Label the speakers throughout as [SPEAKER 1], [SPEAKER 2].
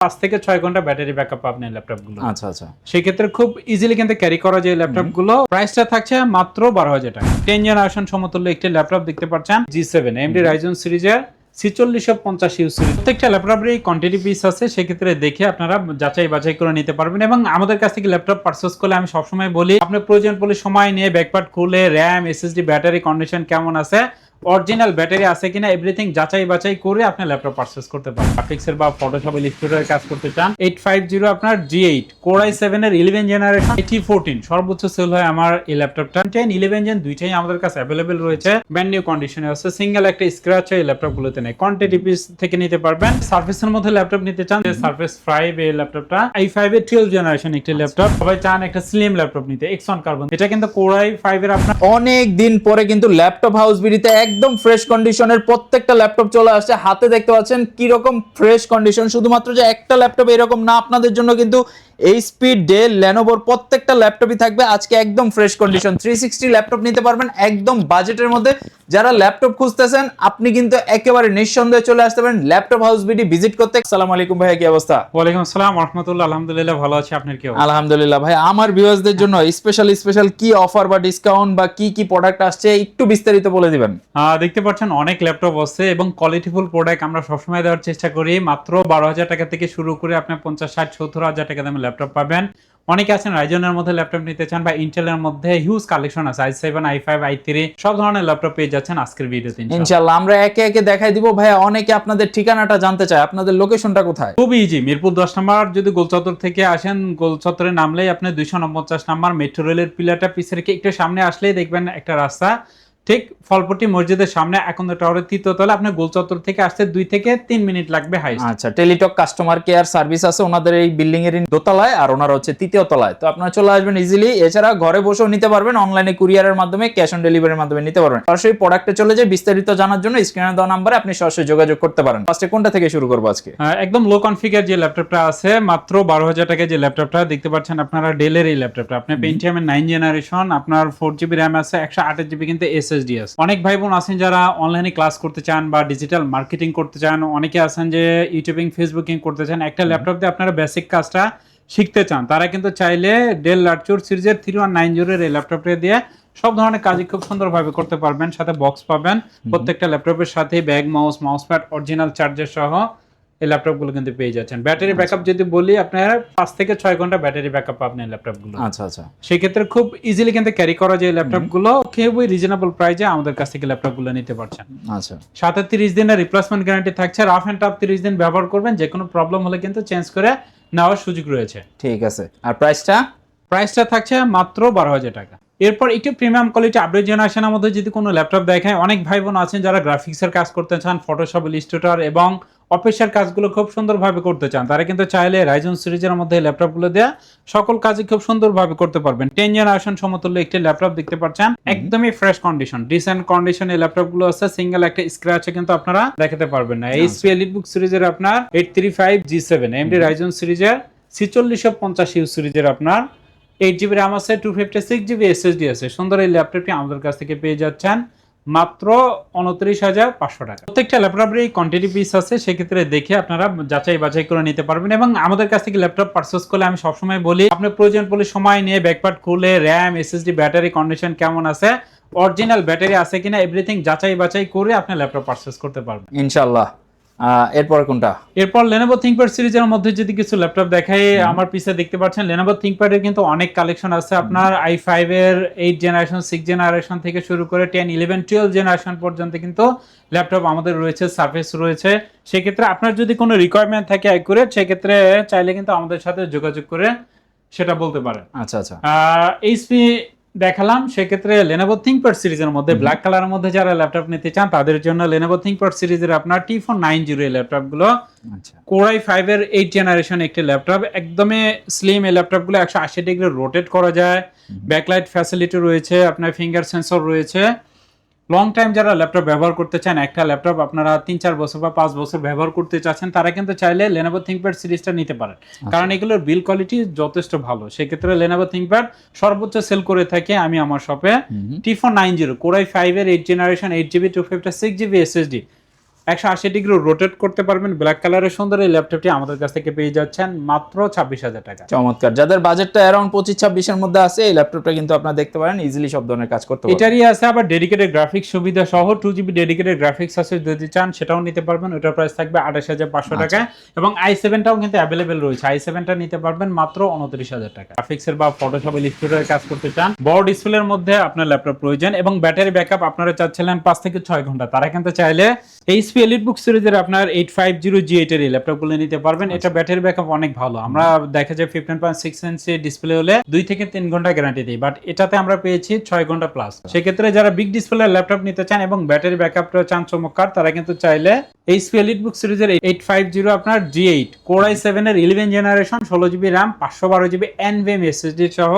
[SPEAKER 1] 5 থেকে 6 ঘন্টা battery backup পাবেন এই ল্যাপটপগুলো।
[SPEAKER 2] আচ্ছা আচ্ছা।
[SPEAKER 1] সেক্ষেত্রে খুব ইজিলি কিন্তু ক্যারি করা যায় ল্যাপটপগুলো। প্রাইসটা থাকছে মাত্র 12,000 টাকা। 10 জেনারেশন সমতুল্য একটি ল্যাপটপ দেখতে পাচ্ছেন, G7 AMD Ryzen সিরিজের 4650 ইউ সিরিজ। প্রত্যেকটা ল্যাপটপেরই কোয়ান্টিটি পিস আছে, সেক্ষেত্রে দেখে আপনারা যাচাই বাছাই করে নিতে পারবেন। এবং আমাদের কাছ থেকে ল্যাপটপ পারচেজ করলে আমি সবসময় বলি, আপনার প্রয়োজন পড়লে সময় নিয়ে ব্যাকপার্ট খুলে র্যাম, এসএসডি, ব্যাটারি কন্ডিশন কেমন আছে, অরিজিনাল ব্যাটারি আছে কিনা, এভরিথিং যাচাই বাছাই করে আপনি ল্যাপটপ পারচেজ করতে পারেন। গ্রাফিক্সের বা ফটোশপ ইলাস্ট্রেটরের কাজ করতে চান, 850 আপনার G8 Core i7 এর 11 জেনারেশন AT14 সর্বোচ্চ সেল হয় আমার এই ল্যাপটপটা। 10 11 জেন দুইটাই আমাদের কাছে अवेलेबल রয়েছে, ব্র্যান্ড নিউ কন্ডিশনে আছে, সিঙ্গেল একটা স্ক্র্যাচ এই ল্যাপটপগুলোতে নেই। কোয়ান্টিটি পিস থেকে নিতে পারবেন। সারফেসের মধ্যে ল্যাপটপ নিতে চান, সারফেস 5 এই ল্যাপটপটা i5 এর 12 জেনারেশন একটি ল্যাপটপ। সবাই চান একটা স্লিম ল্যাপটপ নিতে, Exxon Carbon, এটা কিন্তু Core i5 এর আপনার
[SPEAKER 2] অনেক দিন পরে কিন্তু ল্যাপটপ হাউস বিডিতে একদম ফ্রেশ কন্ডিশনের প্রত্যেকটা ল্যাপটপ চলে আসছে। হাতে দেখতে পাচ্ছেন কি রকম ফ্রেশ কন্ডিশন। শুধুমাত্র যে একটা ল্যাপটপ এরকম না, আপনাদের জন্য কিন্তু এইচপি, ডেল, লেনোভোর প্রত্যেকটা ল্যাপটপই থাকবে আজকে একদম ফ্রেশ কন্ডিশন। 360 ল্যাপটপ নিতে পারবেন একদম বাজেটের মধ্যে। যারা ল্যাপটপ খুঁজতেছেন আপনি কিন্তু একেবারে নিঃসন্দেহে চলে আসতে পারেন ল্যাপটপ হাউস বিডি ভিজিট করতে। আসসালামু আলাইকুম ভাইয়া, কি অবস্থা?
[SPEAKER 1] ওয়ালাইকুম আসসালাম ওয়া রাহমাতুল্লাহ। আলহামদুলিল্লাহ ভালো আছি, আপনার কি অবস্থা?
[SPEAKER 2] আলহামদুলিল্লাহ ভাই। আমার ভিউয়ার্সদের জন্য স্পেশাল কি অফার বা ডিসকাউন্ট বা কি প্রোডাক্ট আসছে একটু বিস্তারিত বলে দিবেন।
[SPEAKER 1] দেখতে পাচ্ছেন অনেক ল্যাপটপ আছে এবং কোয়ালিটিফুল প্রোডাক্ট আমরা সবসময় দেওয়ার চেষ্টা করি। মাত্র 12,000 টাকা থেকে শুরু করে আপনি 50, 60, 70,000 টাকা দামের ল্যাপটপ পাবেন। অনেকে আছেন রাইজনের মধ্যে ল্যাপটপ নিতে চান বা ইন্টেলের মধ্যে হিউজ কালেকশন আছে, i7, i5, i3 সব ধরনের ল্যাপটপ পেয়ে যাচ্ছেন আজকের ভিডিওতে
[SPEAKER 2] ইনশাআল্লাহ। আমরা একে একে দেখাই দিব ভাইয়া। অনেকে আপনাদের ঠিকানাটা জানতে চায়, আপনাদের লোকেশনটা কোথায়?
[SPEAKER 1] খুব ইজি, মিরপুর 10 নম্বর যদি গোলচত্বর থেকে আসেন, গোলচত্বরে নামলেই আপনি 249 নম্বর মেট্রো রেলের পিলারটা পিছে রেখে একটু সামনে আসলেই দেখবেন একটা রাস্তা, ঠিক ফলপট্টি মসজিদের সামনে একন্দ টাওয়ারের 3য় তলা। আপনি গোলচত্বর থেকে আসতে 2 থেকে 3 মিনিট লাগবে হাইস্ট।
[SPEAKER 2] আচ্ছা, টেলিটক কাস্টমার কেয়ার সার্ভিস আছে ওনাদের এই বিল্ডিং এর দোতলায়, আর ওনার হচ্ছে 3য় তলায়। তো আপনারা চলে আসবেন ইজিলি। এছাড়া ঘরে বসেও নিতে পারবেন, অনলাইনে কুরিয়ারের মাধ্যমে, ক্যাশ অন ডেলিভারির মাধ্যমে নিতে পারবেন। সরাসরি প্রোডাক্টে চলে যায়। বিস্তারিত জানার জন্য স্ক্রিনে দেওয়া নম্বরে আপনি সরাসরি যোগাযোগ করতে পারেন। ফার্স্টে কোনটা থেকে শুরু করব আজকে?
[SPEAKER 1] একদম লো কনফিগার যে ল্যাপটপটা আছে, মাত্র 12,000 টাকায় যে ল্যাপটপটা দেখতে পাচ্ছেন আপনারা, ডেলের এই ল্যাপটপটা আপনি পেন্টিয়াম এর 9 জেনারেশন, আপনার 4GB র্যাম আছে, 128GB কিন্তু এসএসডি আছে। অনেক ভাই বোন আছেন যারা অনলাইনে ক্লাস করতে চান বা ডিজিটাল মার্কেটিং করতে চান, অনেকে আছেন যে ইউটিউবিং, ফেসবুকিং করতে চান, একটা ল্যাপটপ দিয়ে আপনারা বেসিক কাজটা শিখতে চান, তারা কিন্তু চাইলে ডেল লার্চুর সিরিজের 3190 এর এই ল্যাপটপটা দিয়ে সব ধরনের কাজই খুব সুন্দরভাবে করতে পারবেন। সাথে বক্স পাবেন, প্রত্যেকটা ল্যাপটপের সাথে bag, mouse pad, original charger সহ এই ল্যাপটপগুলো কিন্তু পেয়ে যাচ্ছেন। ব্যাটারি ব্যাকআপ যদি বলি, আপনারা 5 থেকে 6 ঘন্টা ব্যাটারি ব্যাকআপ পাবেন এই ল্যাপটপগুলো।
[SPEAKER 2] আচ্ছা আচ্ছা।
[SPEAKER 1] সেক্ষেত্রে খুব ইজিলি কিন্তু ক্যারি করা যায় ল্যাপটপগুলো। খুবই রিজনেবল প্রাইসে আমাদের কাছ থেকে ল্যাপটপগুলো নিতে পারছেন।
[SPEAKER 2] আচ্ছা,
[SPEAKER 1] সাথে 30 দিনের রিপ্লেসমেন্ট গ্যারান্টি থাকছে। রাফ এন্ড টাফ 30 দিন ব্যবহার করবেন, যে কোনো প্রবলেম হলে কিন্তু চেঞ্জ করে নেওয়ার সুযোগ রয়েছে।
[SPEAKER 2] ঠিক আছে। আর প্রাইসটা
[SPEAKER 1] থাকছে মাত্র 12,000 টাকা। এরপর একটু প্রিমিয়াম কোয়ালিটি আপডেট জেনারেশনের মধ্যে যদি কোনো ল্যাপটপ দেখায়, অনেক ভাই বোন আছেন যারা গ্রাফিক্সের কাজ করতে চান, ফটোশপ, ইলাস্ট্রেটর এবং অফিসের কাজগুলো খুব সুন্দরভাবে করতে চান, তারা কিন্তু চাইলে রাইজন সিরিজের মধ্যে ল্যাপটপগুলো দেয়া সকল কাজই খুব সুন্দরভাবে করতে পারবেন। 10 জেনারেশন সমতুল্য একটি ল্যাপটপ দেখতে পাচ্ছেন, একদমই ফ্রেশ কন্ডিশন, ডিসেন্ট কন্ডিশন এই ল্যাপটপগুলো আছে। সিঙ্গেল একটা স্ক্র্যাচে কিন্তু আপনারা দেখাতে পারবেন না। এইচপি এলিটবুক সিরিজের আপনার 835 G7 AMD Ryzen সিরিজের 4650 ইউ সিরিজের আপনার 8GB র্যাম আছে, 256GB এসএসডি আছে। সুন্দর এই ল্যাপটপটি আমাদের কাছ থেকে পেয়ে যাচ্ছেন মাত্র 29,500 টাকা। প্রত্যেকটা ল্যাপটপের কোয়ান্টিটি পিস আছে, সেক্ষেত্রে দেখে আপনারা যাচাই বাছাই করে নিতে পারবেন। এবং আমাদের কাছ থেকে ল্যাপটপ পারচেজ করলে আমি সবসময় বলি, আপনার প্রয়োজন পড়লে সময় নিয়ে ব্যাকপার্ট খুলে র্যাম, এসএসডি, ব্যাটারি কন্ডিশন কেমন আছে, অরিজিনাল ব্যাটারি আছে কিনা, এভরিথিং যাচাই বাছাই করে আপনি ল্যাপটপ পারচেজ করতে পারবেন
[SPEAKER 2] ইনশাআল্লাহ। এরপর কোনটা?
[SPEAKER 1] এরপর Lenovo ThinkPad সিরিজের মধ্যে যদি কিছু ল্যাপটপ দেখাই, আমার পিছে দেখতে পাচ্ছেন Lenovo ThinkPad এর কিন্তু অনেক কালেকশন আছে। আপনার i5 এর 8 জেনারেশন, 6 জেনারেশন থেকে শুরু করে 10, 11, 12 জেনারেশন পর্যন্ত কিন্তু ল্যাপটপ আমাদের রয়েছে, সার্ফেস রয়েছে। সেক্ষেত্রে আপনার যদি কোনো রিকোয়ারমেন্ট থাকে অ্যাকুরেট, সেক্ষেত্রে চাইলে কিন্তু আমাদের সাথে যোগাযোগ করে সেটা বলতে পারেন।
[SPEAKER 2] আচ্ছা আচ্ছা।
[SPEAKER 1] এইচপি দেখালাম, সেক্ষেত্রে Lenovo ThinkPad সিরিজের মধ্যে ব্ল্যাক কালারের মধ্যে যারা ল্যাপটপ নিতে চান তাদের জন্য Lenovo ThinkPad সিরিজের আপনার T490 এই ল্যাপটপগুলো,
[SPEAKER 2] আচ্ছা,
[SPEAKER 1] Core i5 এর 8 জেনারেশন একটি ল্যাপটপ, একদমই স্লিম। এই ল্যাপটপগুলো 180 ডিগ্রি রোটেট করা যায়, ব্যাকলাইট ফ্যাসিলিটি রয়েছে, আপনার ফিঙ্গার সেন্সর রয়েছে। লং টাইম যারা ল্যাপটপ ব্যবহার করতে চান, একটা ল্যাপটপ আপনারা 3-4 বছর বা 5 বছর ব্যবহার করতে চাচ্ছেন, তারা কিন্তু চাইলে Lenovo ThinkPad সিরিজটা নিতে পারেন, কারণ এগুলোর বিল কোয়ালিটি যথেষ্ট ভালো। সেক্ষেত্রে Lenovo ThinkPad সর্বোচ্চ সেল করে থাকে আমি আমার শপে T490 Core i5 এর 8 generation, 8GB 256GB SSD, 180 degree rotate করতে পারবেন, ব্ল্যাক কালারের সুন্দর এই ল্যাপটপটি আমাদের কাছ থেকে পেয়ে যাচ্ছেন মাত্র 26,000 টাকা।
[SPEAKER 2] চমৎকার, যাদের বাজেটটা অ্যারাউন্ড 25-26 এর মধ্যে আছে এই ল্যাপটপটা কিন্তু আপনারা দেখতে পারেন, ইজিলি সব ধরনের কাজ করতে পারবেন।
[SPEAKER 1] এটারই আছে আবার ডেডিকেটেড গ্রাফিক্স সুবিধা সহ 2GB ডেডিকেটেড গ্রাফিক্স আছে, যদি চান সেটাও নিতে পারবেন। ওটার প্রাইস থাকবে 28,500 টাকা এবং i7টাও কিন্তু অ্যাভেলেবেল রয়েছে, i7টা নিতে পারবেন মাত্র 29,000 টাকা। গ্রাফিক্সের বা ফটোশপ ইলাস্ট্রেটরের কাজ করতে চান, বড় ডিসপ্লের মধ্যে আপনার ল্যাপটপ প্রয়োজন এবং ব্যাটারি ব্যাকআপ আপনারা চাচ্ছিলেন 5 থেকে 6 ঘন্টা, তারা কিন্তু চাইলে HP EliteBook সিরিজের আপনার 850G8 এর এই ল্যাপটপগুলো নিতে পারবেন। এটা ব্যাটারি ব্যাকআপ অনেক ভালো, আমরা দেখা যায় 15.6 ইঞ্চি ডিসপ্লে হলে 2 থেকে 3 ঘন্টা গ্যারান্টি দিই, বাট এটাতে আমরা পেয়েছি 6 ঘন্টা প্লাস। সেক্ষেত্রে যারা বিগ ডিসপ্লের ল্যাপটপ নিতে চান এবং ব্যাটারি ব্যাকআপটা চান চমৎকার, তারা কিন্তু চাইলে HP EliteBook সিরিজের 850 আপনার G8 Core i7 এর 11 generation 16GB RAM 512GB NVMe SSD সহ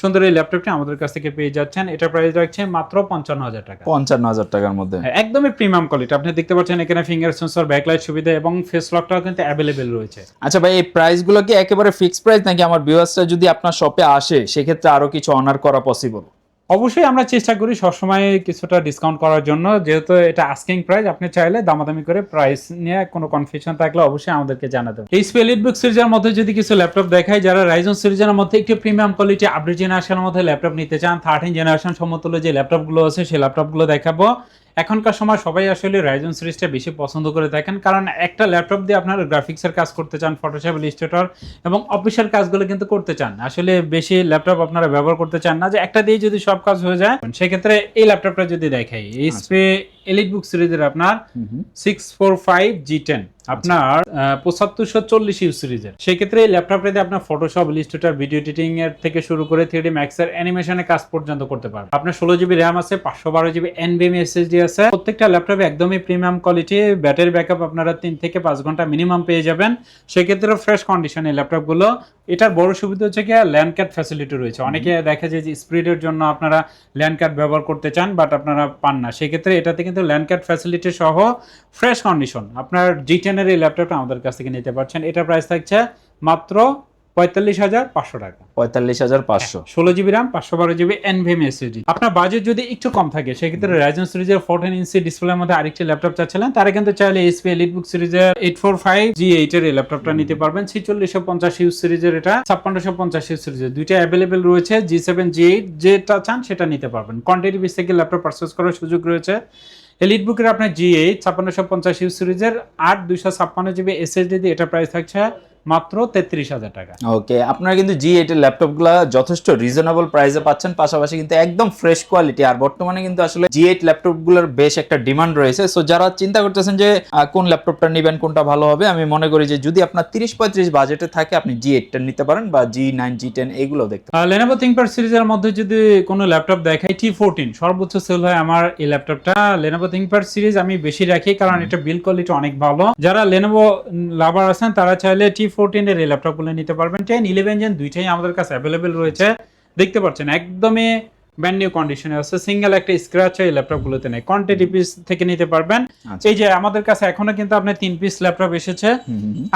[SPEAKER 1] সুন্দর এই ল্যাপটপটি আমাদের কাছ থেকে পেয়ে যাচ্ছেন। এটা প্রাইস রাখছে মাত্র 55,000 টাকা।
[SPEAKER 2] 55,000 টাকার মধ্যে
[SPEAKER 1] একদমই প্রিমিয়াম কোয়ালিটি। আপনি দেখতে পাচ্ছেন এখানে ফিঙ্গার সেন্সর, ব্যাকলাইট সুবিধা এবং ফেস লকটাও কিন্তু অ্যাভেলেবেল রয়েছে।
[SPEAKER 2] আচ্ছা ভাই, এই প্রাইসগুলো কি একেবারে ফিক্সড প্রাইস নাকি আমার ভিউয়ার্সরা যদি আপনার শপে আসে সেক্ষেত্রে আরো কিছু অনার করা পসিবল?
[SPEAKER 1] অবশ্যই আমরা চেষ্টা করি সবসময় কিছুটা ডিসকাউন্ট করার জন্য, যেহেতু এটা আস্কিং প্রাইস, আপনি চাইলে দামাদামি করে প্রাইস নিয়ে কোনো কনফিউশন থাকলে অবশ্যই আমাদেরকে জানাতে হবে। HP EliteBook সিরিজের মধ্যে যদি কিছু ল্যাপটপ দেখাই, যারা রাইজন সিরিজের মধ্যে একটু প্রিমিয়াম কোয়ালিটি আপডেট জেনারেশনের মধ্যে ল্যাপটপ নিতে চান, 13 জেনারেশন সমতুল্য যে ল্যাপটপগুলো আছে সেই ল্যাপটপগুলো দেখাবো। এখনকার সময় সবাই আসলে রাইজন সিরিজটা বেশি পছন্দ করে থাকেন, কারণ একটা ল্যাপটপ দিয়ে আপনারা গ্রাফিক্সের কাজ করতে চান, ফটোশপ ইলাস্ট্রেটর এবং অফিসিয়াল কাজগুলো কিন্তু করতে চান। আসলে বেশি ল্যাপটপ আপনারা ব্যবহার করতে চান না যে একটা দিয়ে যদি সব কাজ হয়ে যায়। সেক্ষেত্রে এই ল্যাপটপটা যদি দেখাই, HP EliteBook সিরিজের আপনার 645G10 আপনার 7540 ইউ সিরিজের, সেক্ষেত্রে এই ল্যাপটপটাতে আপনার ফটোশপ ইলাস্ট্রেটর ভিডিও এডিটিং এর থেকে শুরু করে 3D Max এর অ্যানিমেশনের কাজ পর্যন্ত করতে পারবেন। আপনার 16GB RAM আছে, 512GB NVMe SSD আছে। প্রত্যেকটা ল্যাপটপে একদমই প্রিমিয়াম কোয়ালিটি, ব্যাটারি ব্যাকআপ আপনারা 3 থেকে 5 ঘন্টা মিনিমাম পেয়ে যাবেন। সেক্ষেত্রে ফ্রেশ কন্ডিশনে ল্যাপটপগুলো। এটার বড় সুবিধা হচ্ছে কি ল্যান্ড কার্ড ফ্যাসিলিটি রয়েছে। অনেকে দেখা যায় যে স্পিডের জন্য আপনারা ল্যান্ড কার্ড ব্যবহার করতে চান বাট আপনারা পান না, সেক্ষেত্রে এটাতে কিন্তু ল্যান্ড কার্ড ফ্যাসিলিটি সহ ফ্রেশ কন্ডিশন আপনার G10 এর এই ল্যাপটপটা আমাদের কাছ থেকে নিতে পারছেন। এটা প্রাইস থাকছে মাত্র 45,500 টাকা।
[SPEAKER 2] 45,500,
[SPEAKER 1] 16GB RAM 512GB NVMe SSD। আপনার বাজেট যদি একটু কম থাকে সেক্ষেত্রে রাইজন সিরিজের 14 ইঞ্চি ডিসপ্লের মধ্যে আরেকটি ল্যাপটপ চাচ্ছিলেন, তারা কিন্তু চাইলে HP EliteBook সিরিজের 845G8 এর এই ল্যাপটপটা নিতে পারবেন। 4650 সিরিজের, এটা 5650 সিরিজের, দুইটা অ্যাভেলেবেল রয়েছে। G7 G8 যেটা চান সেটা নিতে পারবেন। কোয়ান্টিটি বেস থেকে ল্যাপটপ পারচেজ করার সুযোগ রয়েছে। EliteBook এর আপনার G8 5650 সিরিজের 8 256GB SSD দিয়ে এটা প্রাইস থাকছে মাত্র 33,000 টাকা।
[SPEAKER 2] ওকে, আপনারা কিন্তু G8 এর ল্যাপটপগুলো যথেষ্ট রিজনেবল প্রাইসে পাচ্ছেন, পাশাপাশি কিন্তু একদম ফ্রেশ কোয়ালিটি। আর বর্তমানে কিন্তু আসলে G8 ল্যাপটপগুলোর বেশ একটা ডিমান্ড রয়েছে। সো যারা চিন্তা করতেছেন যে কোন ল্যাপটপটা নেবেন, কোনটা ভালো হবে, আমি মনে করি যে যদি আপনার 30-35 বাজেটে থাকে আপনি G8টা নিতে পারেন বা G9 G10 এগুলো দেখতে পারেন।
[SPEAKER 1] Lenovo ThinkPad সিরিজের মধ্যে যদি কোনো ল্যাপটপ দেখাই, T14 সর্বোচ্চ সেল হয় আমার এই ল্যাপটপটা। Lenovo ThinkPad সিরিজ আমি বেশি রাখি কারণ এটা বিল্ড কোয়ালিটি অনেক ভালো। যারা Lenovo লাভার আছেন তারা চাইলে T14 এর এই ল্যাপটপগুলো নিতে পারবেন। 10 11 জেন দুইটাই আমাদের কাছে অ্যাভেলেবেল রয়েছে। দেখতে পাচ্ছেন একদমই ব্র্যান্ড নিউ কন্ডিশনে আছে, সিঙ্গেল একটা স্ক্র্যাচ এই ল্যাপটপগুলোতে নেই। কোয়ান্টিটি পিস থেকে নিতে পারবেন। এই যে আমাদের কাছে এখনো কিন্তু আপনার 3 পিস ল্যাপটপ এসেছে,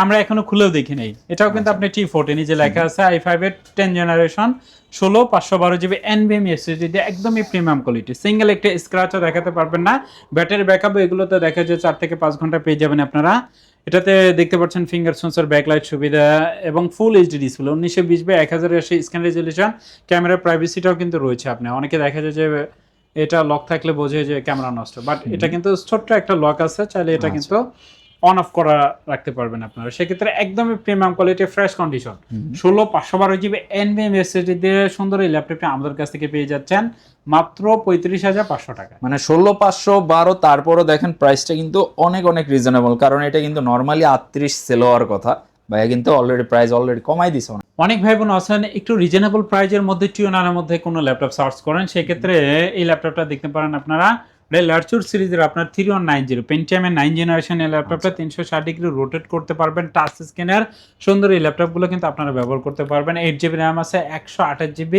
[SPEAKER 1] আমরা এখনো খুলেও দেখি নাই। এটাও কিন্তু আপনি T14 যে লেখা আছে i5 এর 10 জেনারেশন 16 512GB NVMe SSD দিয়ে একদমই প্রিমিয়াম কোয়ালিটি। সিঙ্গেল একটা স্ক্র্যাচও দেখাতে পারবেন না। ব্যাটারি ব্যাকআপ এগুলোতে দেখা যায় 4 থেকে 5 ঘন্টা পেয়ে যাবেন আপনারা। এটাতে দেখতে পাচ্ছেন ফিঙ্গার সেন্সর, ব্যাকলাইট সুবিধা এবং full HD display 1920x1080 screen resolution. Camera প্রাইভেসিটাও কিন্তু রয়েছে। আপনি অনেকে দেখা যায় যে এটা লক থাকলে বোঝে যে ক্যামেরা নষ্ট, বাট এটা কিন্তু ছোট্ট একটা লক আছে, চাইলে এটা কিন্তু অন অফ করা রাখতে পারবেন আপনারা। সেক্ষেত্রে একদমই premium quality, fresh condition 16 512GB NVMe SSD দিয়ে সুন্দর এই ল্যাপটপটা আমাদের কাছ থেকে পেয়ে যাচ্ছেন মাত্র 35,500 টাকা।
[SPEAKER 2] মানে 16,512, তারপরও দেখেন প্রাইসটা কিন্তু অনেক অনেক রিজনেবল, কারণ এটা কিন্তু নরমালি 38 সেল হওয়ার কথা। ভাইয়া কিন্তু অলরেডি প্রাইস কমাই দিছে।
[SPEAKER 1] অনেক ভাই বোন আছেন একটু রিজনেবল প্রাইজের মধ্যে টিউনারের মধ্যে কোনো ল্যাপটপ সার্চ করেন, সেক্ষেত্রে এই ল্যাপটপটা দেখতে পারেন আপনারা। লারচুর সিরিজের আপনার 3190 পেন্টিয়াম এর 9 জেনারেশন এই ল্যাপটপটা 360 ডিগ্রি রোটেট করতে পারবেন, টাচ স্ক্রিনের সুন্দর এই ল্যাপটপগুলো কিন্তু আপনারা ব্যবহার করতে পারবেন। 8GB RAM আছে, 128GB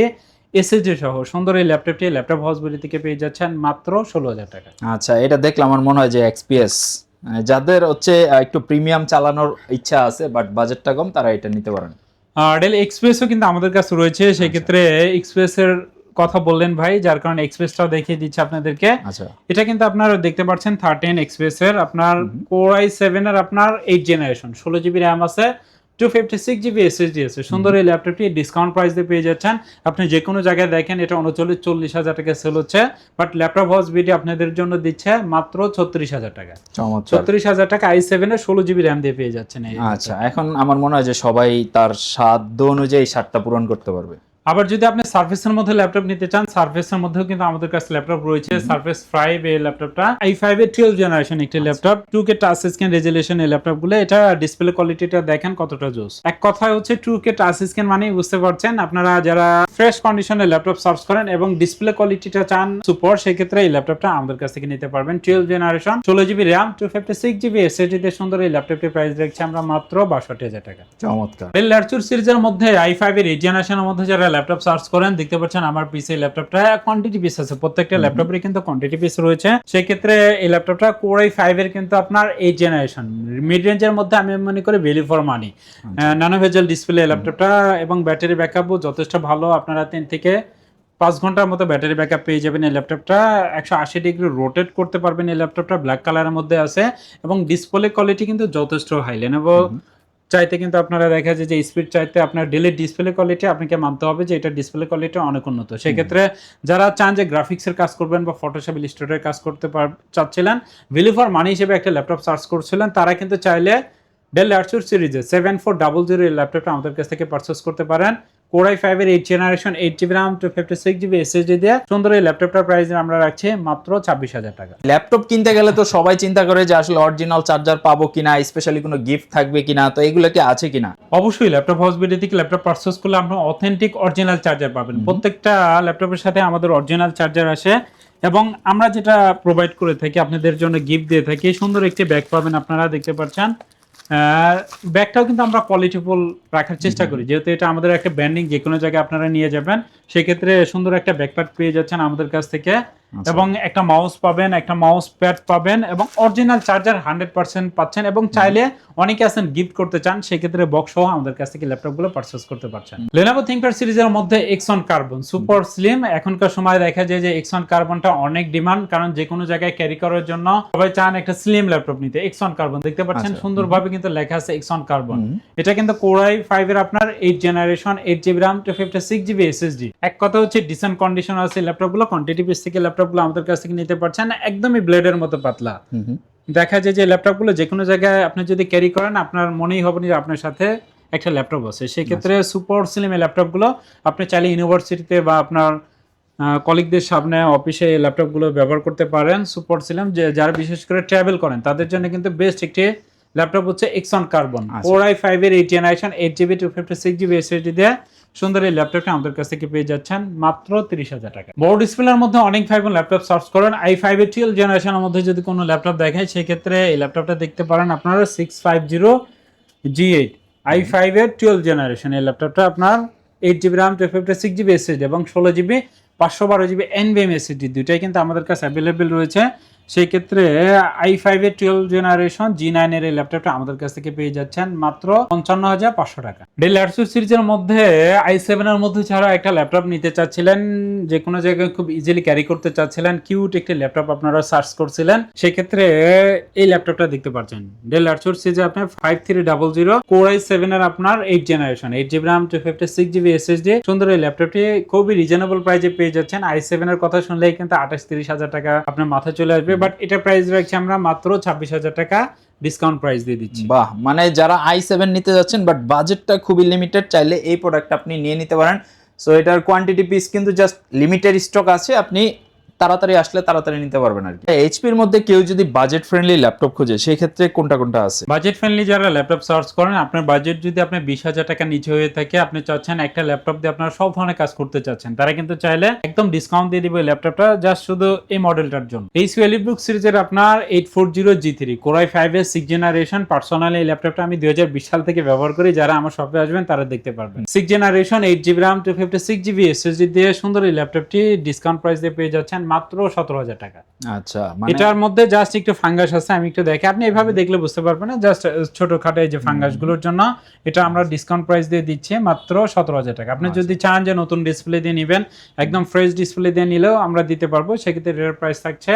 [SPEAKER 1] SSD সহ সুন্দর এই ল্যাপটপটি ল্যাপটপ হাউসবিলি থেকে পেয়ে যাচ্ছেন মাত্র 16,000 টাকা।
[SPEAKER 2] আচ্ছা, এটা দেখলাম আমার মনে হয় যে XPS, যাদের হচ্ছে একটু প্রিমিয়াম চালানোর ইচ্ছা আছে বাট বাজেটটা কম, তারা এটা নিতে পারেন।
[SPEAKER 1] ডেল এক্সপ্রেসও কিন্তু আমাদের কাছে রয়েছে। সেক্ষেত্রে এক্সপ্রেসের কথা বললেন ভাই, যার কারণে এক্সপ্রেসটাও দেখিয়ে দিচ্ছে আপনাদেরকে।
[SPEAKER 2] আচ্ছা,
[SPEAKER 1] এটা কিন্তু আপনারা দেখতে পাচ্ছেন 13 এক্সপ্রেস এর আপনার Core i7 এর আপনার 8 জেনারেশন, 16GB RAM আছে, 256GB SSD আছে। সুন্দর এই ল্যাপটপটি ডিসকাউন্ট প্রাইস দিয়ে পেয়ে যাচ্ছেন। আপনি যে কোনো জায়গায় দেখেন এটা 39-40 হাজার টাকা সেল হচ্ছে, বাট ল্যাপটপ হাউস বিডি আপনাদের জন্য দিচ্ছে মাত্র 36,000 টাকা।
[SPEAKER 2] চমৎকার।
[SPEAKER 1] 36,000 টাকা i7 এর 16GB RAM দিয়ে পেয়ে যাচ্ছেন এই।
[SPEAKER 2] আচ্ছা, এখন আমার মনে হয় যে সবাই তার সাধ্য অনুযায়ী স্বাদটা পূরণ করতে পারবে।
[SPEAKER 1] আবার যদি আপনি সারফেসের মধ্যে ল্যাপটপ নিতে চান, সারফেসের মধ্যেও কিন্তু আমাদের কাছে ল্যাপটপ রয়েছে। সারফেস 5 এই ল্যাপটপটা i5 এর 12 জেনারেশন একটি laptop, 2K touch screen resolution এই ল্যাপটপগুলো। এটা ডিসপ্লে কোয়ালিটিটা দেখেন কতটা জোস। এক কথায় হচ্ছে 2K টাচ স্ক্রিন মানে বুঝতে পারছেন, আপনারা যারা ফ্রেশ কন্ডিশনে ল্যাপটপ সার্চ করেন এবং ডিসপ্লে কোয়ালিটিটা চান সুপার, সেক্ষেত্রে এই ল্যাপটপটা আমাদের কাছ থেকে নিতে পারবেন। 12 generation, 16GB RAM, 256GB SSD দিয়ে সুন্দর এই ল্যাপটপটির প্রাইস রাখছি আমরা মাত্র 62,000 টাকা।
[SPEAKER 2] চমৎকার।
[SPEAKER 1] ডেল ল্যাটিটিউড সিরিজের মধ্যে i5 এর 8 জেনারেশনের মধ্যে যারা ল্যাপটপ সার্চ করেন, দেখতে পাচ্ছেন আমার পিসি ল্যাপটপটা কোয়ান্টিটি পিস আছে, প্রত্যেকটা ল্যাপটপেরই কিন্তু কোয়ান্টিটি পিস রয়েছে। সেই ক্ষেত্রে এই ল্যাপটপটা Core i5 এর কিন্তু আপনার 8 জেনারেশন, মিড রেঞ্জের মধ্যে আমি মনে করি ভ্যালু ফর মানি। নানো ভেজেল ডিসপ্লে ল্যাপটপটা এবং ব্যাটারি ব্যাকআপও যথেষ্ট ভালো। আপনারা 3 থেকে 5 ঘন্টার মতো ব্যাটারি ব্যাকআপ পেয়ে যাবেন এই ল্যাপটপটা। 180 ডিগ্রি রোটেট করতে পারবেন এই ল্যাপটপটা, ব্ল্যাক কালারের মধ্যে আছে এবং ডিসপ্লে কোয়ালিটি কিন্তু যথেষ্ট হাই। Lenovo চাইতে কিন্তু আপনারা দেখা যায় যে স্পিড চাইতে আপনার ডেলের ডিসপ্লে কোয়ালিটি আপনাকে মানতে হবে যে এটা ডিসপ্লে কোয়ালিটি অনেক উন্নত। সেক্ষেত্রে যারা চান যে গ্রাফিক্সের কাজ করবেন বা ফটোশপ ইলাস্ট্রেটরের কাজ করতে চাচ্ছিলেন, ভ্যালু ফর মানি হিসেবে একটা ল্যাপটপ সার্চ করছিলেন, তারা কিন্তু চাইলে ডেল ল্যাটিটিউড সিরিজে 7400 এই ল্যাপটপটা আমাদের কাছ থেকে পারচেজ করতে পারেন। Core i5 এর 8 generation, 8GB RAM, 256GB SSD দিয়ে সুন্দর এই ল্যাপটপটার প্রাইস আমরা রাখছি মাত্র 26,000 টাকা।
[SPEAKER 2] ল্যাপটপ কিনতে গেলে তো সবাই চিন্তা করে যে আসলে অরিজিনাল চার্জার পাবো কিনা, স্পেশালি কোনো গিফট থাকবে কিনা, তো এগুলো কি আছে কিনা?
[SPEAKER 1] অবশ্যই ল্যাপটপ হাউস বিডি থেকে ল্যাপটপ পারচেজ করলে আপনি অথেন্টিক অরিজিনাল চার্জার পাবেন। প্রত্যেকটা ল্যাপটপের সাথে আমাদের অরিজিনাল চার্জার আসে এবং আমরা যেটা প্রোভাইড করে থাকি আপনাদের জন্য গিফট দিয়ে থাকি। সুন্দর একটি ব্যাগ পাবেন, আপনারা দেখতে পাচ্ছেন। ব্যাগটাও কিন্তু আমরা কোয়ালিটিফুল রাখার চেষ্টা করি, যেহেতু এটা আমাদের একটা ব্র্যান্ডিং, যে কোনো জায়গায় আপনারা নিয়ে যাবেন সেক্ষেত্রে সুন্দর একটা ব্যাকপ্যাক পেয়ে যাচ্ছেন আমাদের কাছ থেকে। এবং একটা মাউস পাবেন, একটা মাউস প্যাড পাবেন এবং অরিজিনাল চার্জার 100% পাচ্ছেন। এবং চাইলে অনেকে আছেন গিফট করতে চান, সেক্ষেত্রে বক্স সহ আমাদের কাছ থেকে ল্যাপটপগুলো পারচেজ করতে পারছেন। Lenovo ThinkPad সিরিজের মধ্যে Xon Carbon সুপার স্লিম, এখনকার সময় দেখা যায় যে Xon Carbonটা অনেক ডিমান্ড, কারণ যে কোনো জায়গায় ক্যারি করার জন্য সবাই চান একটা স্লিম ল্যাপটপ নিতে। Xon Carbon দেখতে পাচ্ছেন সুন্দরভাবে কিন্তু লেখা আছে Xon Carbon। এটা কিন্তু Core i5 এর আপনার 8 generation, 8GB RAM, 256GB SSD। এক কথা হচ্ছে ডিসেন্ট কন্ডিশন আছে ল্যাপটপগুলো। কোয়ান্টিটি পিস থেকে ল্যাপটপগুলো আমাদের কাছ থেকে নিতে পারছেন, একদমই ব্লেডের মতো পাতলা। দেখা যায় যে ল্যাপটপগুলো যে কোনো জায়গায় আপনি যদি ক্যারি করেন, আপনার মনেই হবে না যে আপনার সাথে একটা ল্যাপটপ আছে। সেক্ষেত্রে সুপার স্লিম এই ল্যাপটপগুলো আপনি চাইলে ইউনিভার্সিটিতে বা আপনার কলিগদের সামনে অফিসে এই ল্যাপটপগুলো ব্যবহার করতে পারেন। সুপার স্লিম, যে যারা বিশেষ করে ট্রাভেল করেন তাদের জন্য কিন্তু বেস্ট একটি ল্যাপটপ হচ্ছে Xon Carbon। Core i5 এর 8 জেনারেশন, 8GB, 256GB SSD দিয়ে সুন্দর এই ল্যাপটপটা আমাদের কাছ থেকে পেয়ে যাচ্ছেন মাত্র 30,000 টাকা। বড় ডিসপ্লের মধ্যে অনেক ভাই বোন ল্যাপটপ সার্চ করেন, i5 এর 12 জেনারেশনের মধ্যে যদি কোনো ল্যাপটপ দেখায় সেক্ষেত্রে এই ল্যাপটপটা দেখতে পারেন আপনারা 650G8 i5 এর 12 জেনারেশন। এই ল্যাপটপটা আপনার 8GB RAM, 256GB SSD এবং 16GB 512GB NVMe SSD দুইটাই কিন্তু আমাদের কাছে অ্যাভেলেবেল রয়েছে। সেই ক্ষেত্রে i5 এর 12 জেনারেশন G9 এর এই ল্যাপটপটা আমাদের কাছ থেকে পেয়ে যাচ্ছেন মাত্র 55,500 টাকা। ডেল ল্যাটিটিউড সিরিজের মধ্যে i7 এর মধ্যে ছাড়া একটা ল্যাপটপ নিতে চাচ্ছিলেন, যে কোনো জায়গায় খুব ইজিলি ক্যারি করতে চাচ্ছিলেন, কিউট একটি ল্যাপটপ আপনারা সার্চ করছিলেন, সেই ক্ষেত্রে এই ল্যাপটপটা দেখতে পাচ্ছেন। ডেল ল্যাটিটিউড সিরিজে আপনার 5300 Core i7 এর আপনার 8 generation, 8GB RAM, 256GB SSD সুন্দর এই ল্যাপটপটি খুবই রিজনেবল প্রাইসে পেয়ে যাচ্ছেন। i7 এর কথা শুনলেই কিন্তু 28-30 হাজার টাকা আপনার মাথায় চলে আসবে, বাট এটা প্রাইস রাখছি আমরা মাত্র 26,000 টাকা ডিসকাউন্ট প্রাইস দিয়ে দিচ্ছি।
[SPEAKER 2] বাহ, মানে যারা i7 নিতে যাচ্ছেন বাট বাজেটটা খুবই লিমিটেড, চাইলে এই প্রোডাক্টটা আপনি নিয়ে নিতে পারেন। সো এটার কোয়ান্টিটি পিস কিন্তু জাস্ট লিমিটেড স্টক আছে, আপনি তাড়াতাড়ি আসলে তাড়াতাড়ি নিতে পারবেন আর কি। এইচপির মধ্যে কেউ যদি বাজেট ফ্রেন্ডলি ল্যাপটপ খোঁজে সেই ক্ষেত্রে কোনটা কোনটা আছে?
[SPEAKER 1] বাজেট ফ্রেন্ডলি যারা ল্যাপটপ সার্চ করেন, আপনার বাজেট যদি আপনার 20,000 টাকা নিচে হয়ে থাকে, আপনি চাচ্ছেন একটা ল্যাপটপ দিয়ে আপনারা সব ধরনের কাজ করতে চাচ্ছেন, তারা কিন্তু চাইলে একদম ডিসকাউন্ট দিয়ে দিবে ল্যাপটপটা জাস্ট শুধু এই মডেলটার জন্য। এইচপি EliteBook সিরিজের আপনার 840G3 Core i5 এর 6 জেনারেশন। পার্সোনালি এই ল্যাপটপটা আমি 2020 সাল থেকে ব্যবহার করি, যারা আমার শপে আসবেন তারা দেখতে পারবেন। 6 generation, 8GB RAM, 256GB SSD দিয়ে সুন্দর এই ল্যাপটপটি ডিসকাউন্ট প্রাইস দিয়ে পেয়ে যাচ্ছেন মাত্র 17,000 টাকা।
[SPEAKER 2] আচ্ছা, মানে
[SPEAKER 1] এটার মধ্যে জাস্ট একটু ফাঙ্গাস আছে, আমি একটু দেখি, আপনি এভাবে দেখলে বুঝতে পারবেন না, জাস্ট ছোটখাটো এই যে ফাঙ্গাস গুলোর জন্য এটা আমরা ডিসকাউন্ট প্রাইস দিয়ে দিচ্ছি মাত্র 17,000 টাকা। আপনি যদি চান যে নতুন ডিসপ্লে দিয়ে নেবেন, একদম ফ্রেশ ডিসপ্লে দিয়ে নিলেও আমরা দিতে পারবো, সেক্ষেত্রে এর প্রাইস থাকছে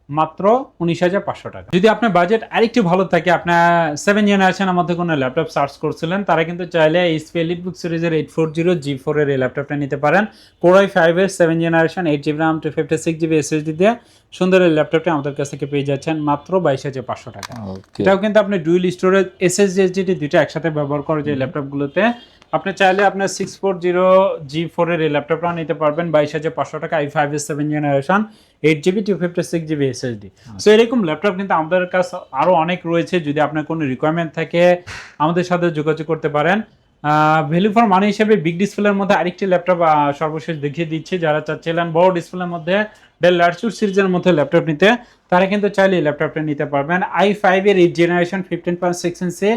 [SPEAKER 1] মাত্র 19,500 টাকা। যদি আপনার বাজেট আরেকটু ভালো থাকে, আপনার 7 জেনারেশনের মধ্যে কোনো ল্যাপটপ সার্চ করছিলেন, তারা কিন্তু চাইলে এইচপি এলিটবুক সিরিজের 840 G4 এর এই ল্যাপটপটা নিতে পারেন। Core i5 এর 7 generation 8GB RAM 256GB SSD দিয়ে সুন্দর এই ল্যাপটপটি আমাদের কাছ থেকে পেয়ে যাচ্ছেন মাত্র 22,500 টাকা। এটাও কিন্তু আপনি ডুয়াল স্টোরেজ SSD SSD দুইটা একসাথে ব্যবহার করে যে ল্যাপটপগুলোতে আপনি চাইলে আপনার 640 G4 এর এই ল্যাপটপটা নিতে পারবেন 22,500 টাকা, i5 এর 7 generation 8GB 256GB SSD। So এরকম ল্যাপটপ কিন্তু আমাদের কাছে আরো অনেক রয়েছে, যদি আপনার কোনো রিকোয়ারমেন্ট থাকে আমাদের সাথে যোগাযোগ করতে পারেন। ভ্যালু ফর মানি হিসেবে বিগ ডিসপ্লের মধ্যে আরেকটি ল্যাপটপ সর্বশেষ দেখিয়ে দিচ্ছি, যারা চাচ্ছিলেন বড় ডিসপ্লের মধ্যে ডেল ল্যাটিটিউড সিরিজের মধ্যে ল্যাপটপ নিতে, তারা কিন্তু চাইলে ল্যাপটপটা নিতে পারবেন। i5 এর 8 জেনারেশন 15.6 ইঞ্চি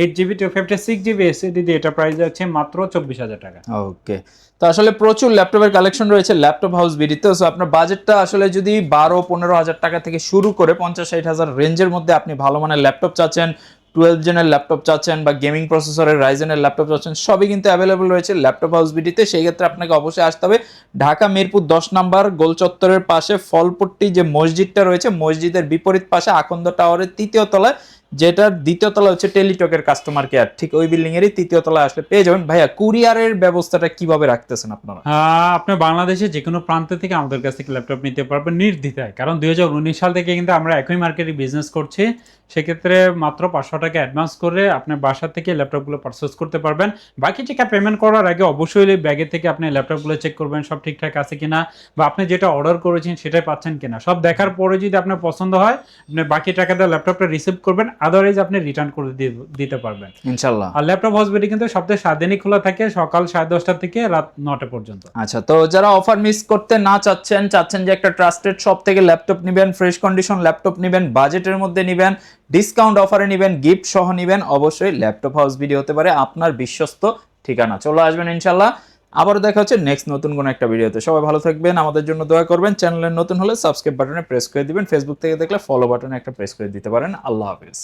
[SPEAKER 1] 8GB 256GB SSD দিয়ে এটা প্রাইস যাচ্ছে মাত্র 24,000 টাকা।
[SPEAKER 2] ওকে, তো আসলে প্রচুর ল্যাপটপের কালেকশন রয়েছে ল্যাপটপ হাউস বিডিতে। সো আপনার বাজেটটা আসলে যদি 12-15 হাজার টাকা থেকে শুরু করে 50-60 হাজার রেঞ্জের মধ্যে আপনি ভালো মানের ল্যাপটপ চাচ্ছেন, 12 জেনের ল্যাপটপ চাচ্ছেন বা গেমিং প্রসেসরের রাইজেনের ল্যাপটপ চাচ্ছেন, সবই কিন্তু অ্যাভেলেবল রয়েছে ল্যাপটপ হাউস বিডিতে। সেই ক্ষেত্রে আপনাকে অবশ্যই আসতে হবে ঢাকা মিরপুর 10 নম্বর গোল চত্বরের পাশে ফলপট্টি যে মসজিদটা রয়েছে, মসজিদের বিপরীত পাশে আকন্দ টাওয়ারের 3য় তলায়, যেটার 2য় তলা হচ্ছে টেলিটকের কাস্টমার কেয়ার, ঠিক ওই বিল্ডিং এরই 3য় তলায় আসলে পেয়ে যাবেন। ভাইয়া, কুরিয়ারের ব্যবস্থাটা কিভাবে রাখতেছেন আপনারা?
[SPEAKER 1] আপনি বাংলাদেশে যে কোনো প্রান্ত থেকে আমাদের কাছ থেকে ল্যাপটপ নিতে পারবেন নির্দ্বিধায়, কারণ 2019 সাল থেকে কিন্তু আমরা একই মার্কেটে বিজনেস করছি। সেক্ষেত্রে মাত্র 500 টাকা অ্যাডভান্স করে আপনার বাসা থেকে ল্যাপটপগুলো পারচেস করতে পারবেন। বাকি টাকা পেমেন্ট করার আগে অবশ্যই ব্যাগে থেকে আপনি ল্যাপটপগুলো চেক করবেন সব ঠিকঠাক আছে কিনা, বা আপনি যেটা অর্ডার করেছেন সেটাই পাচ্ছেন কিনা। সব দেখার পরে যদি আপনার পছন্দ হয়, আপনি বাকি টাকা দিয়ে ল্যাপটপটা রিসিভ করবেন, আদারওয়াইজ আপনি রিটার্ন করে দিতে পারবেন
[SPEAKER 2] ইনশাআল্লাহ।
[SPEAKER 1] আর ল্যাপটপ হসপিটাল কিন্তু সপ্তাহে 7 দিনই খোলা থাকে, সকাল 10:30 থেকে রাত 9টা পর্যন্ত।
[SPEAKER 2] আচ্ছা, তো যারা অফার মিস করতে না চাচ্ছেন যে একটা ট্রাস্টেড শপ থেকে ল্যাপটপ নেবেন, ফ্রেশ কন্ডিশন ল্যাপটপ নেবেন, বাজেটের মধ্যে নেবেন, ডিসকাউন্ট অফারে নেবেন, গিফট সহ নেবেন, অবশ্যই ল্যাপটপ হাউস ভিডিও হতে পারে আপনার বিশ্বস্ত ঠিকানা। চলে আসবেন ইনশাআল্লাহ। আবার দেখা হচ্ছে নেক্সট নতুন কোনো একটা ভিডিওতে। সবাই ভালো থাকবেন, আমাদের জন্য দোয়া করবেন। চ্যানেলে নতুন হলে সাবস্ক্রাইব বাটনে প্রেস করে দিবেন, ফেসবুক থেকে দেখলে ফলো বাটনে একটা প্রেস করে দিতে পারেন। আল্লাহ হাফেজ।